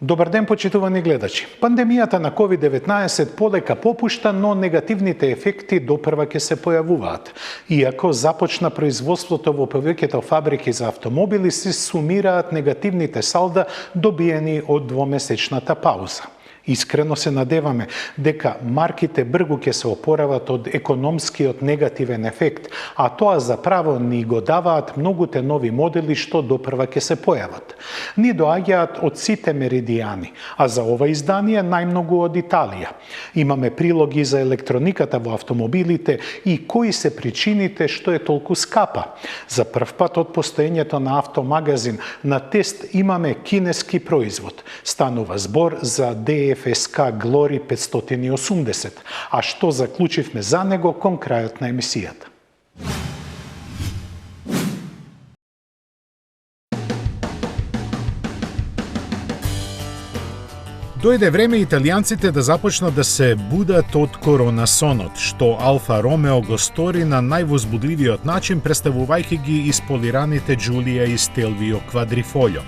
Добар ден, почитувани гледачи. Пандемијата на COVID-19 полека попушта, но негативните ефекти допрва ќе се појавуваат. Иако започна производството во повеќето фабрики за автомобили, се сумираат негативните салда добиени од двомесечната пауза. Искрено се надеваме дека марките бргу ќе се опорават од економскиот негативен ефект, а тоа заправо ни го даваат многуте нови модели што допрва ќе се појават. Ни доаѓаат од сите меридијани, а за ова издание најмногу од Италија. Имаме прилоги за електрониката во автомобилите и кои се причините што е толку скапа. За прв пат од постоењето на автомагазин на тест имаме кинески производ. Станува збор за DFSK Glory 580, а што заклучивме за него кон крајот на емисијата. Дојде време италијанците да започнат да се будат од коронасонот, што Алфа Ромео го стори на највозбудливиот начин, представувајќи ги исполираните Giulia и Stelvio Quadrifoglio.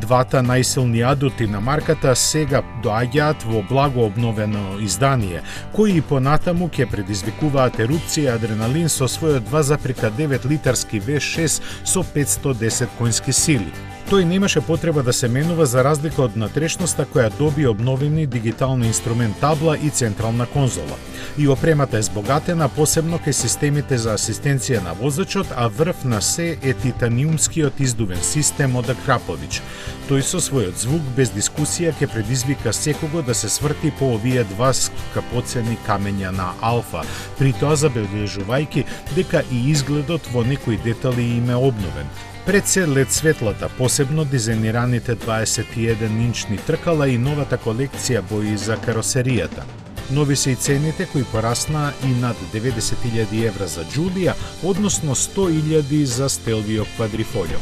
Двата најсилни адути на марката сега доаѓаат во благо обновено издание, кои и понатаму ќе предизвикуваат ерупција адреналин со својот 2,9 литарски V6 со 510 конски сили. Тој немаше потреба да се менува за разлика од натрешноста која доби обновени дигитални инструмент табла и централна конзола. И опремата е збогатена посебно кај системите за асистенција на возачот, а врв на се е титаниумскиот издувен систем од Акраповиќ. Тој со својот звук без дискусија ќе предизвика секого да се сврти по овие два скапоцени камења на Алфа, при тоа забележувајќи дека и изгледот во некои детали им е обновен. Пред се лед светлата, посебно дизајнираните 21-инчни тркала и новата колекција бои за каросеријата. Нови се и цените кои порасна и над 90.000 евра за Giulia, односно 100.000 за Stelvio Quadrifoglio.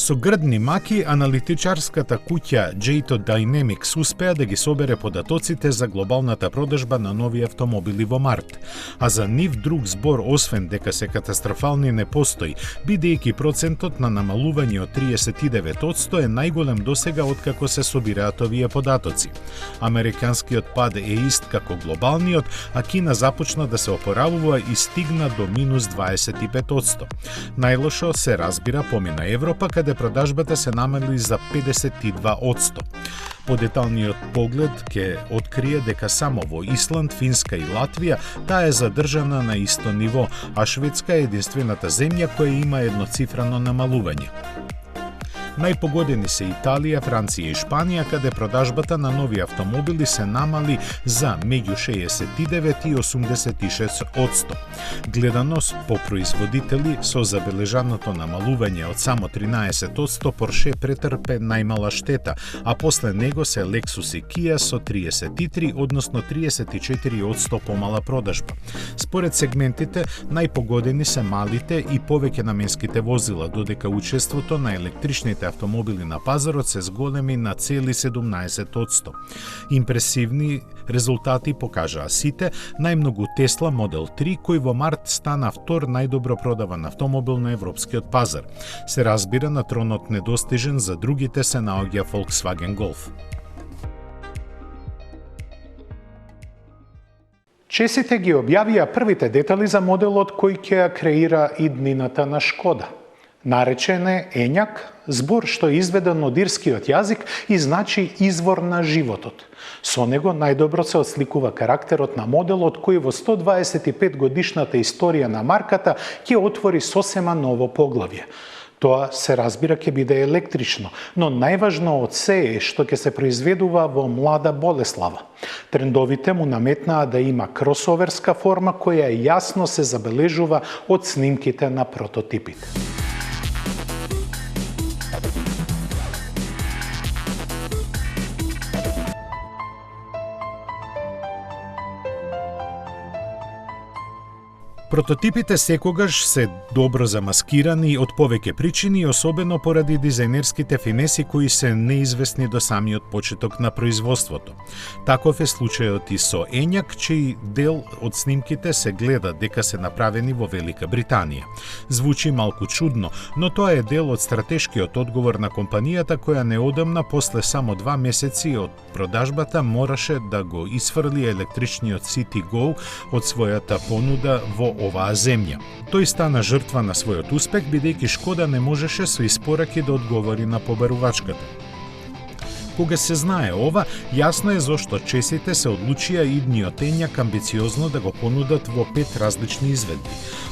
Со грдни маки, аналитичарската куќа J2 Dynamics успеа да ги собере податоците за глобалната продажба на нови автомобили во март. А за нив друг збор, освен дека се катастрофални, не постои, бидејќи процентот на намалување од 39% е најголем досега откако се собираат овие податоци. Американскиот пад е ист како глобалниот, а Кина започна да се опоравува и стигна до минус 25%. Најлошо се разбира помина Европа, каде продажбата се намали за 52%. По деталниот поглед ќе открие дека само во Исланд, Финска и Латвија таа е задржана на исто ниво, а Шведска е единствената земја која има едноцифрано намалување. Најпогодени се Италија, Франција и Шпанија, каде продажбата на нови автомобили се намали за меѓу 69 и 86%. Гледано по производители, со забележаното намалување од само 13%, Порше претрпе најмала штета, а после него се Lexus и Kia со 33, односно 34% помала продажба. Според сегментите, најпогодени се малите и повеќе наменските возила, додека учеството на електричните автомобили на пазарот се зголеми на цели 17%. Импресивни резултати покажаа сите, најмногу Тесла Model 3, кој во март стана втор најдобро продаван автомобил на европскиот пазар. Се разбира, на тронот недостижен за другите се наоѓа Volkswagen Golf. Чесите ги објавија првите детали за моделот кој ќе ја креира иднината на Шкода. Наречен е Ењак, збор што е изведен од ирскиот јазик и значи извор на животот. Со него најдобро се отсликува карактерот на моделот кој во 125 годишната историја на марката ќе отвори сосема ново поглавје. Тоа се разбира ќе биде електрично, но најважно од се е што ќе се произведува во млада Болеслава. Трендовите му наметнаа да има кросоверска форма која јасно се забележува од снимките на прототипите. Прототипите секогаш се добро замаскирани од повеќе причини, особено поради дизајнерските финеси кои се неизвестни до самиот почеток на производството. Таков е случајот и со Ењак, чиј дел од снимките се гледа дека се направени во Велика Британија. Звучи малку чудно, но тоа е дел од стратешкиот одговор на компанијата која неодамна после само 2 месеци од продажбата мораше да го исфрли електричниот Citigo од својата понуда во оваа земја. Тој стана жртва на својот успех, бидејќи Шкода не можеше со испораки да одговори на побарувачката. Кога се знае ова, јасно е зошто чесите се одлучија идниот Ењак амбициозно да го понудат во 5 различни изведби.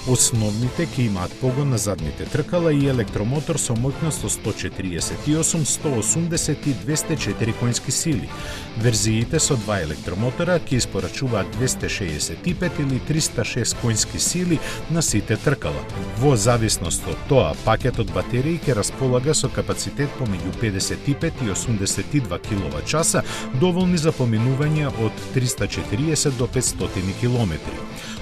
Основните ќе имаат погон на задните тркала и електромотор со моќност од 148, 180 и 204 конски сили. Верзиите со 2 електромотора ќе испорачуваат 265 или 306 конски сили на сите тркала. Во зависност од тоа, пакетот батерии ќе располага со капацитет помеѓу 55 и 82 киловат-часа, доволни за поминување од 340 до 500 километри.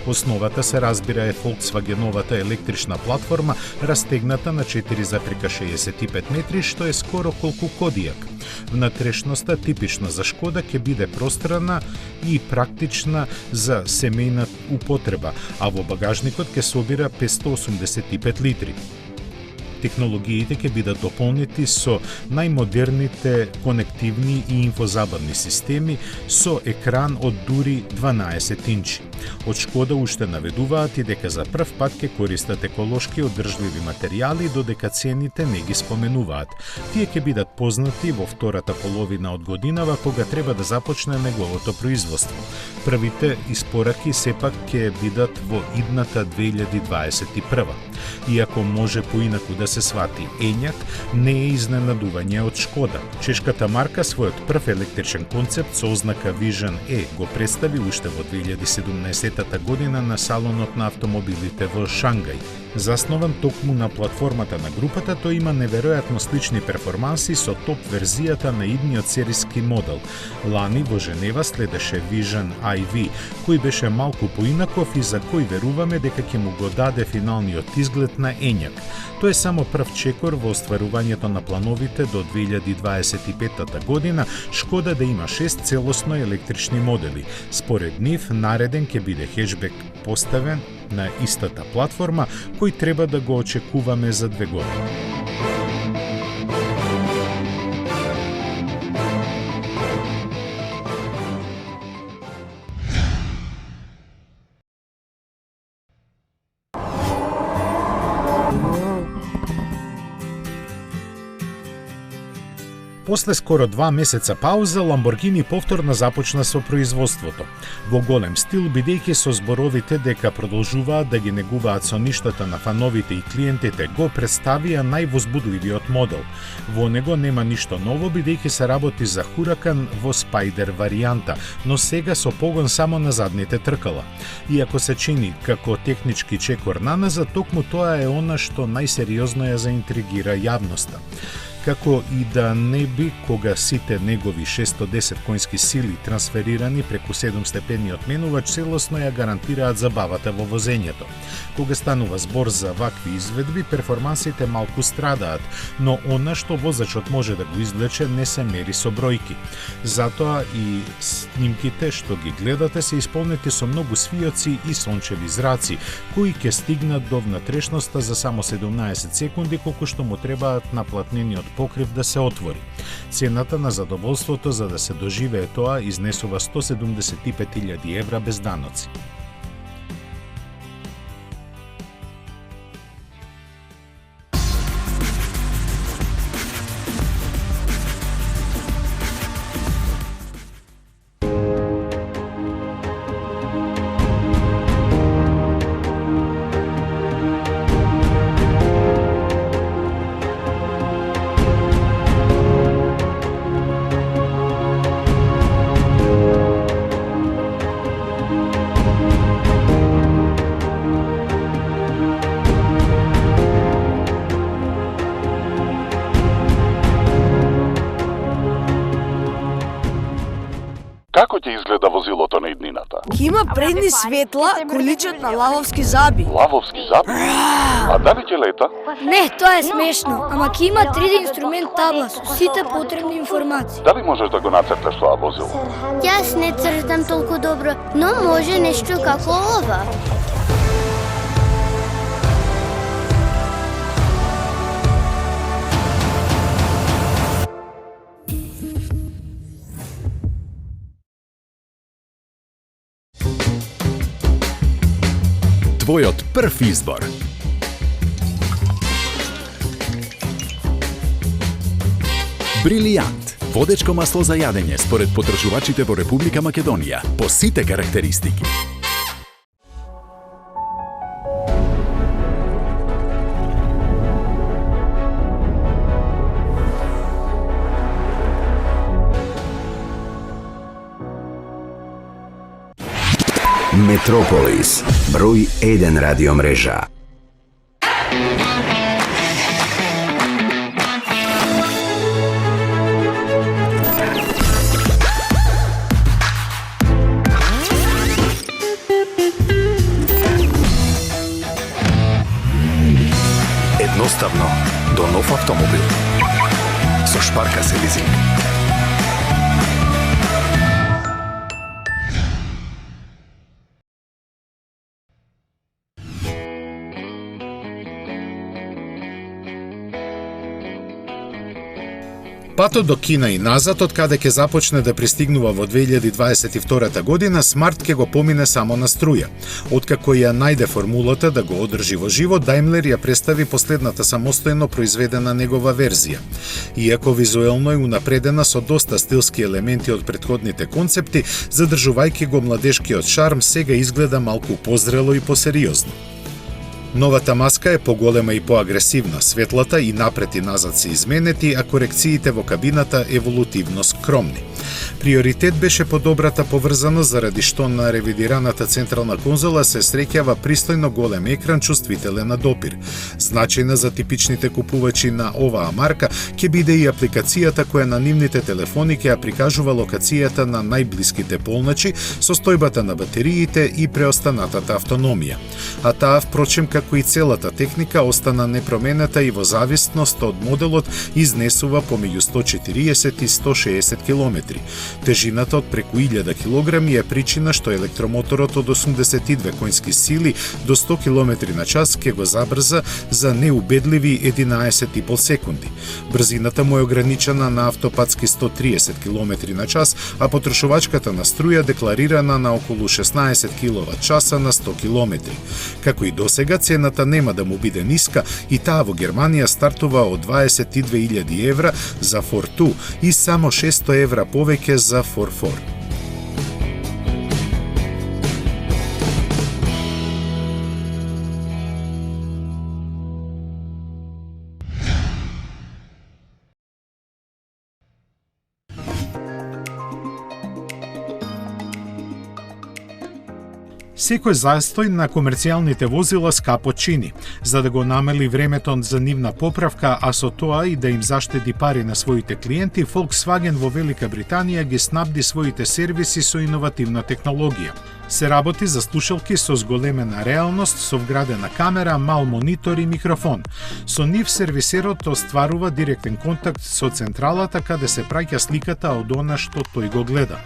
Основата се разбира е Volkswageновата електрична платформа, растегната на 4,65 метри, што е скоро колку Кодиак. Внатрешноста, типична за Шкода, ќе биде пространа и практична за семејна употреба, а во багажникот ќе собира 585 литри. Технологиите ќе бидат дополнети со најмодерните конективни и инфозабавни системи со екран од дури 12 инчи. Од Шкода уште наведуваат и дека за прв пат ќе користат еколошки одржливи материјали, додека цените не ги споменуваат. Тие ќе бидат познати во втората половина од годинава, кога треба да започне неговото производство. Првите испораки сепак ќе бидат во идната 2021. Иако може поинаку да се свати, Ењак не е изненадување од Шкода. Чешката марка својот прв електричен концепт со ознака Vision E го представи уште во 2017 година на салонот на автомобилите во Шангај. Заснован токму на платформата на групата, тој има неверојатно слични перформанси со топ верзијата на идниот сериски модел. Лани во Женева следеше Vision IV, кој беше малку поинаков и за кој веруваме дека ќе му го даде финалниот изглед на Ењак. Тој е само прв чекор во остварувањето на плановите до 2025 година Шкода да има 6 целосно електрични модели. Според нив, нареден ќе биде хеджбек поставен на истата платформа, кој треба да го очекуваме за 2 години. После скоро 2 месеца пауза, Lamborghini повторно започна со производството. Во голем стил, бидејќи со зборовите дека продолжуваат да ги негуваат соништата на фановите и клиентите, го представија највозбудливиот модел. Во него нема ништо ново, бидејќи се работи за Huracan во Spider варијанта, но сега со погон само на задните тркала. Иако се чини како технички чекор наназад, токму тоа е она што најсериозно ја заинтригира јавноста. Како и да не би, кога сите негови 610 конски сили трансферирани преку 7-степениот менувач целосно ја гарантираат забавата во возењето. Кога станува збор за вакви изведби, перформансите малку страдаат, но она што возачот може да го извлече не се мери со бројки. Затоа и снимките што ги гледате се исполнети со многу свиоци и сончеви зраци, кои ќе стигнат до внатрешноста за само 17 секунди, колку што му требаат наплатнениот покрив да се отвори. Цената на задоволството за да се доживее тоа изнесува 175.000 евра без даноци. возилото на иднината? Има предни светла кои личат на лавовски заби. Лавовски заби? А дали ќе лета? Не, тоа е смешно, ама ќе има 3D инструмент табла со сите потребни информации. Дали можеш да го нацрташ тоа возило? Јас не цртам толку добро, но може нешто како ова. Твојот прв избор. Брилијант. Водечко масло за јадење според потрошувачите во Република Македонија по сите карактеристики. Метрополис, број 1 радиомрежа. Едноставно до нов автомобил. Со Шпарка се лизинг. Патот до Кина и назад, од каде ќе започне да пристигнува во 2022 година, Смарт ќе го помине само на струја. Откако ја најде формулата да го одржи во живот, Daimler ја представи последната самостојно произведена негова верзија. Иако визуелно е унапредена со доста стилски елементи од претходните концепти, задржувајќи го младешкиот шарм, сега изгледа малку позрело и посериозно. Новата маска е поголема и поагресивна, светлата и напред и назад се изменети, а корекциите во кабината еволутивно скромни. Приоритет беше подобрата поврзаност, заради што на ревидираната централна конзола се среќава пристојно голем екран чувствителен на допир. Значајна за типичните купувачи на оваа марка ќе биде и апликацијата која на нивните телефони ќе ја прикажува локацијата на најблиските полночи, состојбата на батериите и преостанатата автономија. А таа, впрочем, како и целата техника, остана непроменета и во зависност од моделот изнесува помеѓу 140 и 160 километри. Тежината од преку 1000 килограми е причина што електромоторот од 82 конски сили до 100 км на час ќе го забрза за неубедливи 11,5 секунди. Брзината му е ограничена на автопатски 130 км на час, а потрошувачката на струја декларирана на околу 16 кWh на 100 км. Како и досега, цената нема да му биде ниска и таа во Германија стартува од 22.000 евра за Fortwo и само 600 евра повеќе за Forfor. Секој застој на комерцијалните возила скапо чини. За да го намали времето за нивна поправка, а со тоа и да им заштеди пари на своите клиенти, Volkswagen во Велика Британија ги снабди своите сервиси со иновативна технологија. Се работи за слушалки со зголемена реалност, со вградена камера, мал монитор и микрофон. Со нив сервисерот остварува директен контакт со централата каде се праќа сликата од она што тој го гледа.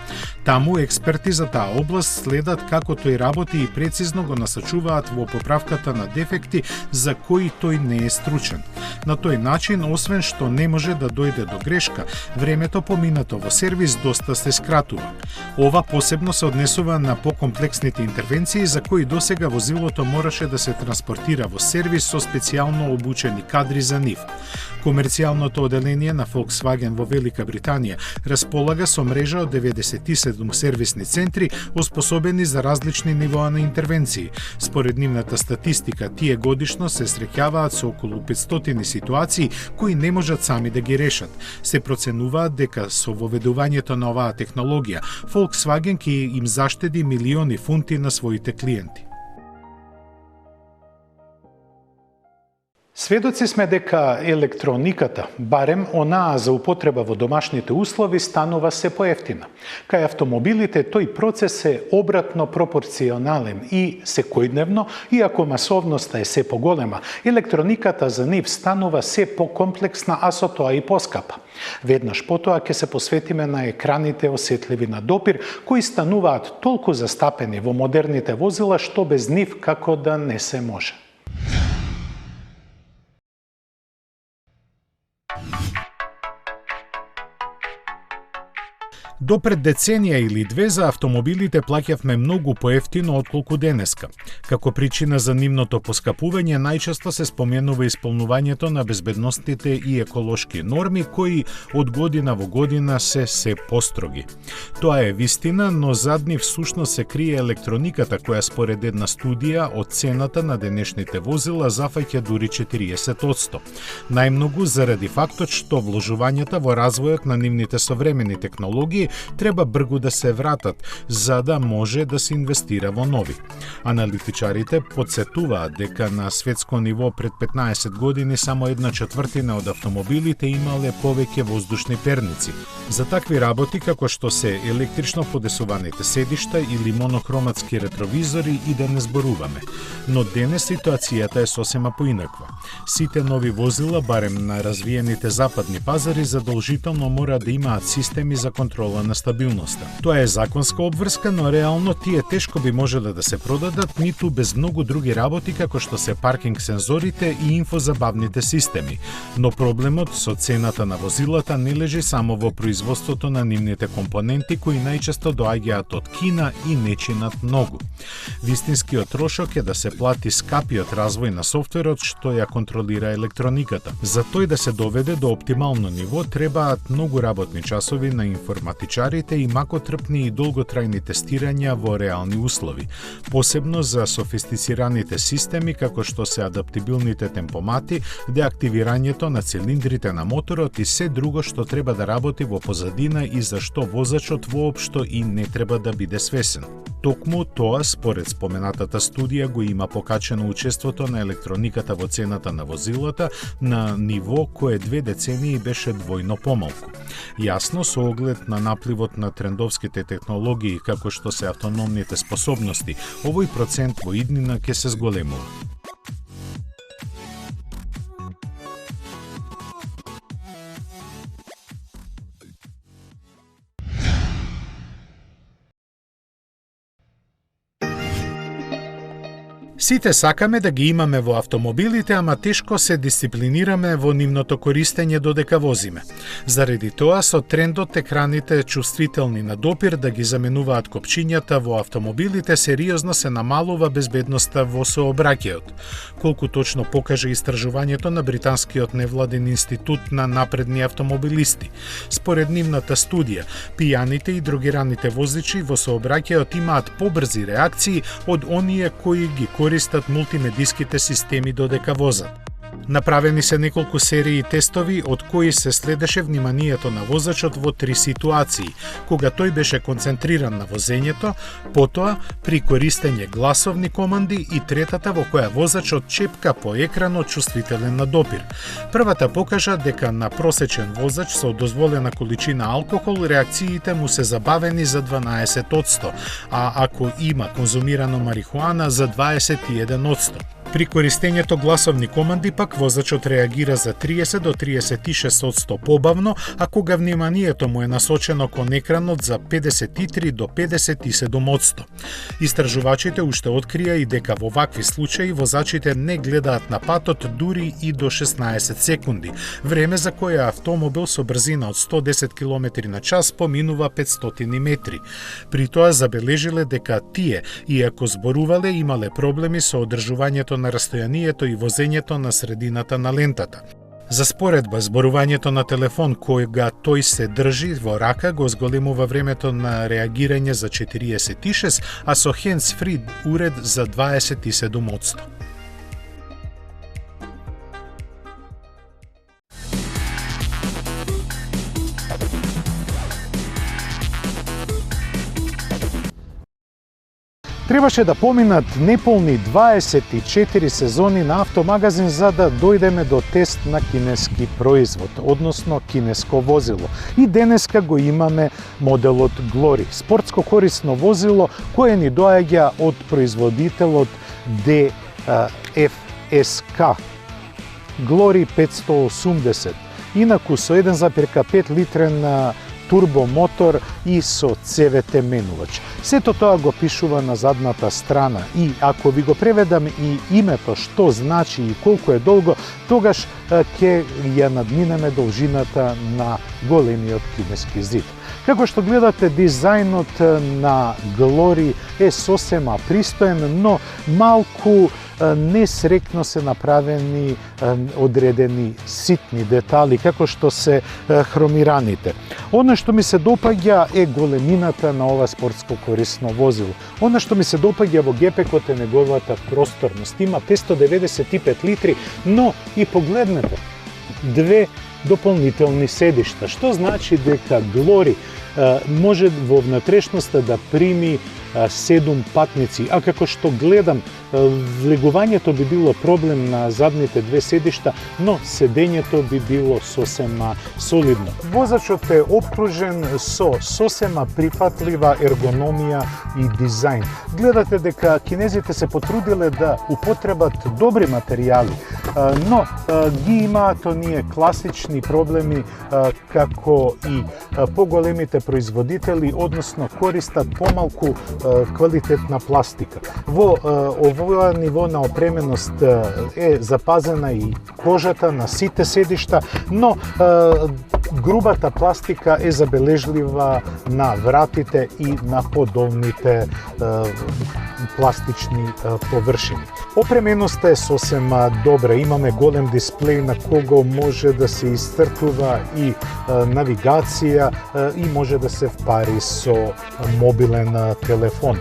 Таму експерти за таа област следат како тој работи и прецизно го насочуваат во поправката на дефекти за кои тој не е стручен. На тој начин, освен што не може да дојде до грешка, времето поминато во сервис доста се скратува. Ова посебно се однесува на комплексните интервенции за кои досега возилото мораше да се транспортира во сервис со специјално обучени кадри за нив. Комерцијалното оделение на Volkswagen во Велика Британија располага со мрежа од 97 сервисни центри оспособени за различни нивоа на интервенции. Според нивната статистика, тие годишно се среќаваат со околу 500 ситуации кои не можат сами да ги решат. Се проценуваат дека со воведувањето на оваа технологија, Volkswagen ќе им заштеди милиони фунти на своите клиенти. Сведоци сме дека електрониката, барем онаа за употреба во домашните услови, станува се поевтина. Кај автомобилите тој процес е обратно пропорционален и секојдневно, иако масовноста е се поголема, електрониката за нив станува се покомплексна, а со тоа и поскапа. Веднаш потоа ќе се посветиме на екраните осетливи на допир, кои стануваат толку застапени во модерните возила, што без нив како да не се може. До пред деценија или две за автомобилите плаќавме многу поевтино отколку денеска. Како причина за нивното поскапување најчесто се споменува исполнувањето на безбедностните и еколошки норми кои од година во година се построги. Тоа е вистина, но зад нив всушност се крие електрониката која според една студија од цената на денешните возила зафаќа дури 40%. Најмногу заради фактот што вложувањата во развојот на нивните современи технологии треба бргу да се вратат, за да може да се инвестира во нови. Аналитичарите подсетуваат дека на светско ниво пред 15 години само 1/4 од автомобилите имале повеќе воздушни перници. За такви работи како што се електрично подесуваните седишта или монохроматски ретровизори и да не зборуваме. Но денес ситуацијата е сосема поинаква. Сите нови возила, барем на развиените западни пазари, задолжително мора да имаат системи за контрола на стабилноста. Тоа е законска обврска, но реално тие тешко би можеле да се продадат ниту без многу други работи како што се паркинг сензорите и инфозабавните системи. Но проблемот со цената на возилата не лежи само во производството на нивните компоненти кои најчесто доаѓаат од Кина и не чинат многу. Вистинскиот трошок е да се плати скапиот развој на софтверот што ја контролира електрониката. За тој да се доведе до оптимално ниво требаат многу работни часови на информатичарите и макотрпни и долготрајни тестирања во реални услови, посебно за софистицираните системи како што се адаптибилните темпомати, деактивирањето на цилиндрите на моторот и се друго што треба да работи во позадина и за што возачот воопшто и не треба да биде свесен. Токму тоа, според споменатата студија, го има покачено учеството на електрониката во цената на возилата на ниво кое 2 децении беше двојно помалку. Јасно, со оглед на напливот на трендовските технологии како што се автономните способности, овој процент во иднина ќе се зголемува. Сите сакаме да ги имаме во автомобилите, ама тешко се дисциплинираме во нивното користење додека возиме. Заради тоа, со трендот екраните чувствителни на допир да ги заменуваат копчињата во автомобилите, сериозно се намалува безбедноста во сообраќајот. Колку точно покаже истражувањето на британскиот невладен институт на напредни автомобилисти. Според нивната студија, пијаните и дрогираните возичи во сообраќајот имаат побрзи реакции од оние кои ги користат мултимедиските системи додека возат. Направени се неколку серии тестови од кои се следеше вниманието на возачот во 3 ситуации, кога тој беше концентриран на возењето, потоа при користење гласовни команди и третата во која возачот чепка по екранот чувствителен на допир. Првата покажа дека на просечен возач со дозволена количина алкохол реакциите му се забавени за 12%, а ако има конзумирано марихуана за 21%. При користењето гласовни команди пак возачот реагира за 30 до 36% побавно, а кога вниманието му е насочено кон екранот за 53 до 57%. Истражувачите уште открија и дека во вакви случаи возачите не гледаат на патот дури и до 16 секунди, време за кое автомобил со брзина од 110 км на час поминува 500 метри. При тоа забележиле дека тие, иако зборувале, имале проблеми со одржувањето на растојанието и возењето на средината на лентата. За споредба, зборувањето на телефон кога тој се држи во рака го зголемува времето на реагирање за 46, а со hands-free уред за 27%. Требаше да поминат неполни 24 сезони на автомагазин за да дојдеме до тест на кинески производ, односно кинеско возило. И денеска го имаме моделот Glory, спортско корисно возило кое ни доаѓа од производителот DFSK. Glory 580, инаку со 1,5 литрен турбомотор и со CVT менувач. Сето тоа го пишува на задната страна и ако ви го преведам и името што значи и колку е долго, тогаш ќе ја надминеме должината на големиот кинески зид. Како што гледате, дизајнот на Glory е сосема пристоен, но малку несрекно се направени одредени ситни детали, како што се хромираните. Оно што ми се допаѓа е големината на ова спортско корисно возило. Оно што ми се допаѓа во гепекот е неговата просторност. Има 595 литри, но и погледнете, две дополнителни седишта, што значи дека Glory може во внатрешноста да прими 7 патници, а како што гледам, влегувањето би било проблем на задните две седишта, но седењето би било сосема солидно. Возачот е обкружен со сосема прифатлива ергономија и дизајн. Гледате дека кинезите се потрудиле да употребат добри материјали, но ги имаат оние класични проблеми како и поголемите производители, односно користат помалку квалитетна пластика. Во овоја ниво на опременост е запазена и кожата на сите седишта, но грубата пластика е забележлива на вратите и на подолните пластични површини. Опременоста е сосема добра. Имаме голем дисплеј на кого може да се исцртува и навигација и може да се впари со мобилен телефон.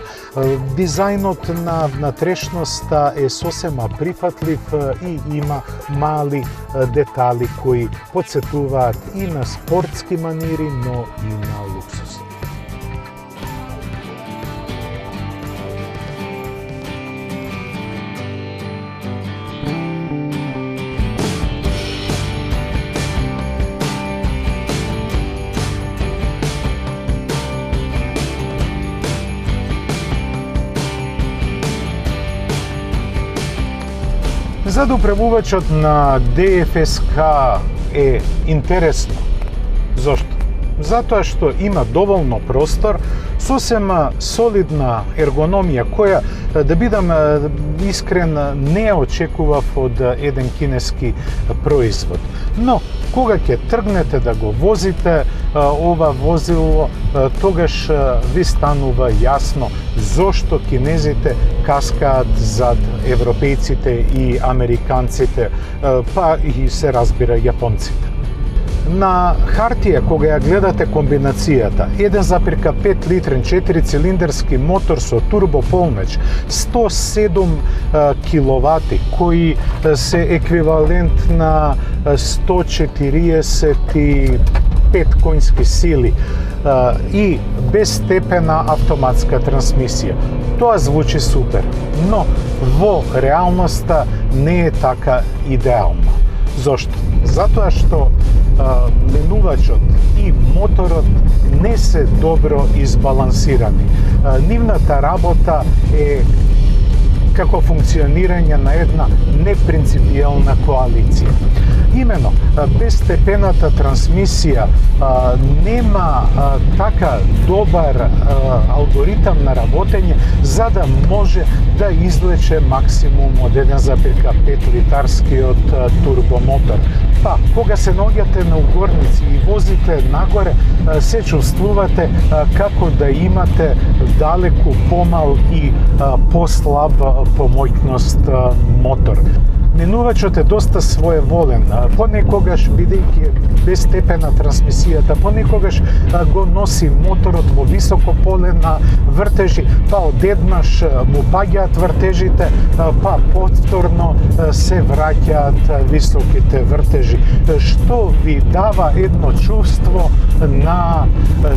Дизајнот на внатрешноста е сосема прифатлив и има мали детали кои подсетуваат и на спортски манири, но и на луксус. Задоправувачот на DFSK е интересно. Зошто? Затоа што има доволно простор, сосема солидна ергономија која, да бидам искрен, не очекував од еден кинески производ. Но кога ќе тргнете да го возите ова возило, тогаш ви станува јасно зошто кинезите каскаат зад европејците и американците, па и се разбира јапонците. На хартија, кога ја гледате комбинацијата, 1,5 литрен 4-цилиндерски мотор со турбополмеч, 107 киловати, кои се еквивалент на 145 коњски сили и безстепена автоматска трансмисија. Тоа звучи супер, но во реалноста не е така идеално. Зошто? Затоа што менувачот и моторот не се добро избалансирани. Нивната работа е како функционирање на една непринципијална коалиција. Имено, безстепената трансмисија нема така добар алгоритам на работење за да може да излече максимум од 1,5 литарскиот турбомотор. Па, кога се наоѓате на угорници и возите нагоре, се чувствувате како да имате далеку помал и послаб по моќност мотор. Менувачот е доста своеволен, понекогаш бидејќи безстепена трансмисијата, понекогаш го носи моторот во високо поле на вртежи, па одеднаш му паѓаат вртежите, па повторно се враќаат високите вртежи, што ви дава едно чувство на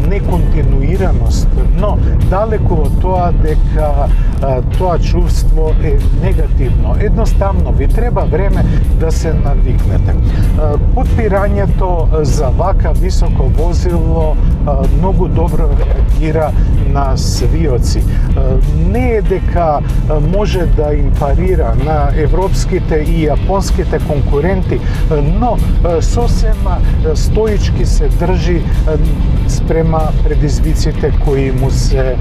неконтинуираност, но далеку од тоа дека тоа чувство е негативно. Едноставно ви треба време да се навикнете. Подпирањето за вака високо возило многу добро реагира на свиоци. Не е дека може да им парира на европските и јапонските конкуренти, но сосема стоички се држи спрема предизвиците кои му се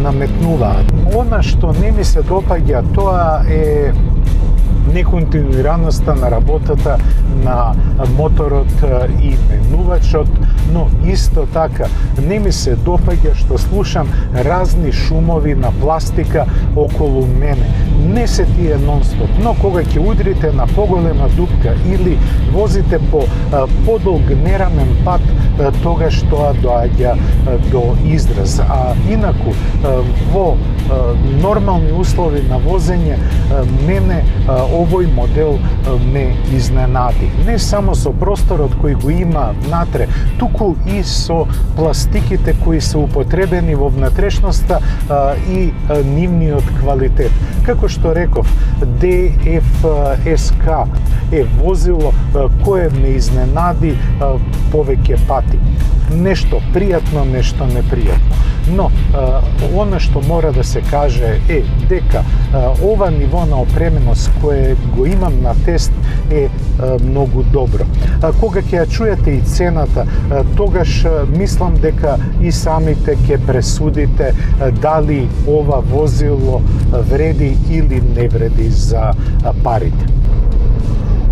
наметнуваат. Она што не ми се допаѓа, тоа е неконтинуираноста на работата на моторот и менувачот, но исто така не ми се допаѓа што слушам разни шумови на пластика околу мене. Не се тие нон-стоп, но кога ќе удрите на поголема дупка или возите по подолг нерамен пат, тогаш тоа доаѓа до израз. А инаку, во нормални услови на возење, мене овој модел ме изненади. Не само со просторот кој го има внатре, туку и со пластиките кои се употребени во внатрешноста и нивниот квалитет. Како што реков, DFSK е возило кое ме изненади повеќе пати. Нешто пријатно, нешто непријатно. Но, она што мора да се каже е дека ова ниво на опременост кое го имам на тест е многу добро. Кога ќе ја чуете и цената, тогаш мислам дека и самите ќе пресудите дали ова возило вреди или не вреди за парите.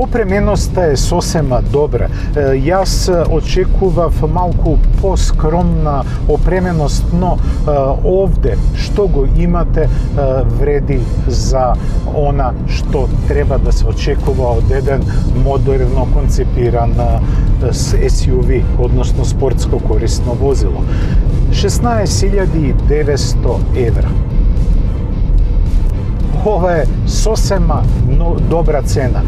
Опременоста е сосема добра. Јас очекував малку поскромна опременост, но овде што го имате вреди за она што треба да се очекува од еден модерно концепиран SUV, односно спортско корисно возило. 16.900 евра. Ова е сосема добра цена,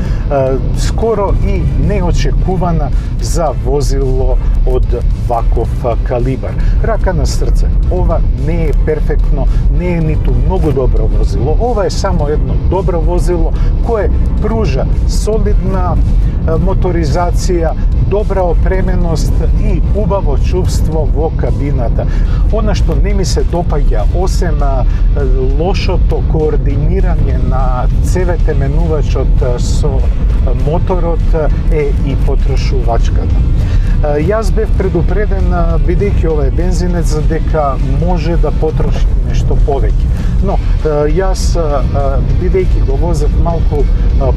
скоро и неочекувана за возило од ваков калибар. Рака на срце, ова не е перфектно, не е ниту многу добро возило, ова е само едно добро возило кое пружа солидна моторизација, добра опременост и убаво чувство во кабината. Она што не ми се допаѓа, осем лошото координирање на цевете менувачот со моторот, е и потрошувачката. Јас бев предупреден, бидејќи ова е бензинец, дека може да потроши нешто повеќе. Но, јас, бидејќи го возев малку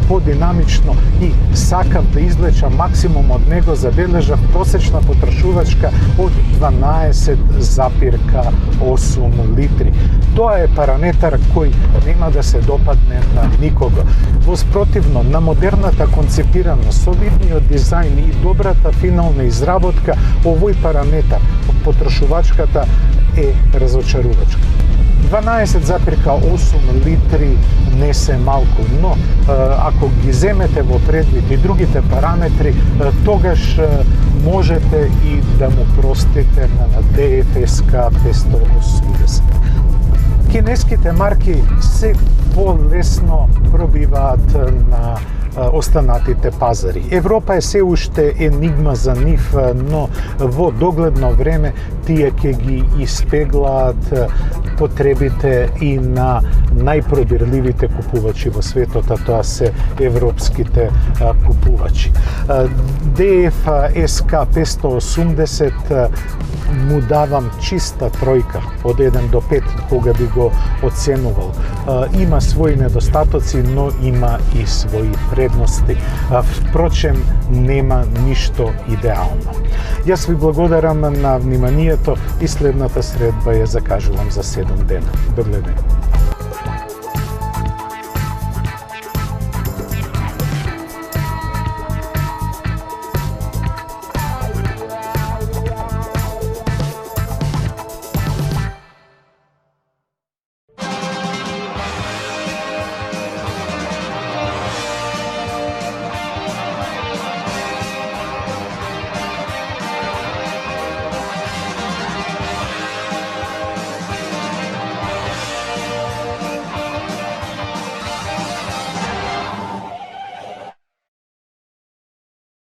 подинамично и сакав да извлечам максимум од него, забележав просечна потрошувачка од 12,8 литри. Тоа е параметар кој нема да се допадне на никого. Воспротивно, на модерната концепираност, солидниот дизајн и добрата финална изработка, овој параметар, потрошувачката, е разочарувачка. 12,8 литри не се малку, но ако ги земете во предвид и другите параметри, тогаш можете и да му простите на DFSK 580. Кинеските марки се полесно пробиваат на останатите пазари. Европа е се уште енигма за нив, но во догледно време тие ќе ги испеглаат потребите и на најпробирливите купувачи во светот, а тоа се европските купувачи. DFSK 580 му давам чиста тројка од 1 до 5 кога би го оценувал. Има своји недостатоци, но има и своји предности. Впрочем, нема ништо идеално. Јас ви благодарам на вниманието и следната средба ја закажувам за 7 дена. До гледање.